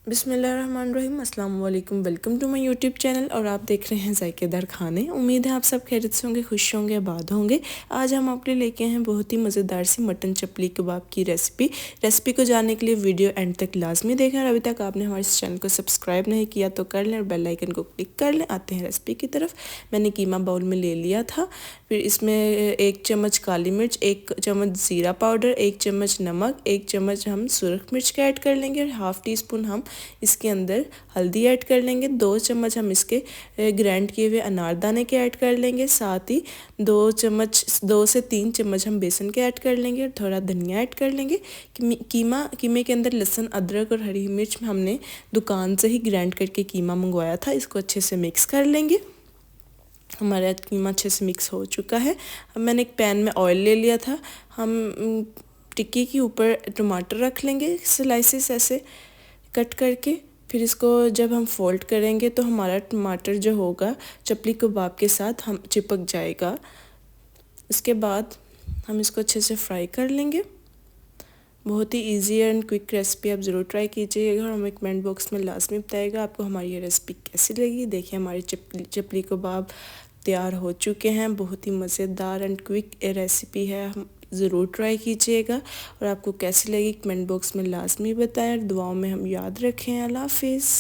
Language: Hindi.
बिस्मिल्लाहिर्रहमानिर्रहीम, अस्सलाम वालेकुम। Welcome to my YouTube channel और आप देख रहे हैं ज़ायकेदार खाने। उम्मीद है आप सब खैरियत से होंगे, खुश होंगे, आबाद होंगे। आज हम आपके लिए लेके हैं बहुत ही मज़ेदार सी मटन चपली कबाब की रेसिपी को जानने के लिए वीडियो एंड तक लाजमी देखें और अभी तक आपने हमारे इस चैनल को सब्सक्राइब नहीं किया तो कर लें और बेल आइकन को क्लिक कर लें। आते हैं रेसिपी की तरफ। मैंने कीमा बाउल में ले लिया था, फिर इसमें 1 चम्मच काली मिर्च, 1 चम्मच ज़ीरा पाउडर, 1 चम्मच नमक, 1 चम्मच हम सुरख मिर्च का ऐड कर लेंगे और हाफ़ टी स्पून हम इसके अंदर हल्दी ऐड कर लेंगे। 2 चम्मच हम इसके ग्राइंड किए हुए अनारदाने के ऐड कर लेंगे। साथ ही 2 से 3 चम्मच हम बेसन के ऐड कर लेंगे और थोड़ा धनिया ऐड कर लेंगे। कीमे के अंदर लहसुन, अदरक और हरी मिर्च हमने दुकान से ही ग्राइंड करके कीमा मंगवाया था। इसको अच्छे से मिक्स कर लेंगे। हमारा कीमा अच्छे से मिक्स हो चुका है। अब मैंने एक पैन में ऑयल ले लिया था। हम टिक्की के ऊपर टमाटर रख लेंगे स्लाइसेस ऐसे कट करके। फिर इसको जब हम फोल्ड करेंगे तो हमारा टमाटर जो होगा चपली कबाब के साथ हम चिपक जाएगा। इसके बाद हम इसको अच्छे से फ्राई कर लेंगे। बहुत ही इजी एंड क्विक रेसिपी, आप ज़रूर ट्राई कीजिएगा और हमें कमेंट बॉक्स में लाजमी बताइएगा आपको हमारी ये रेसिपी कैसी लगी। देखिए हमारी चपली कबाब तैयार हो चुके हैं। बहुत ही मज़ेदार एंड क्विक रेसिपी है, हम ज़रूर ट्राई कीजिएगा और आपको कैसी लगी कमेंट बॉक्स में लाजमी बताएं। दुआओं में हम याद रखें। अल्लाह हाफिज़।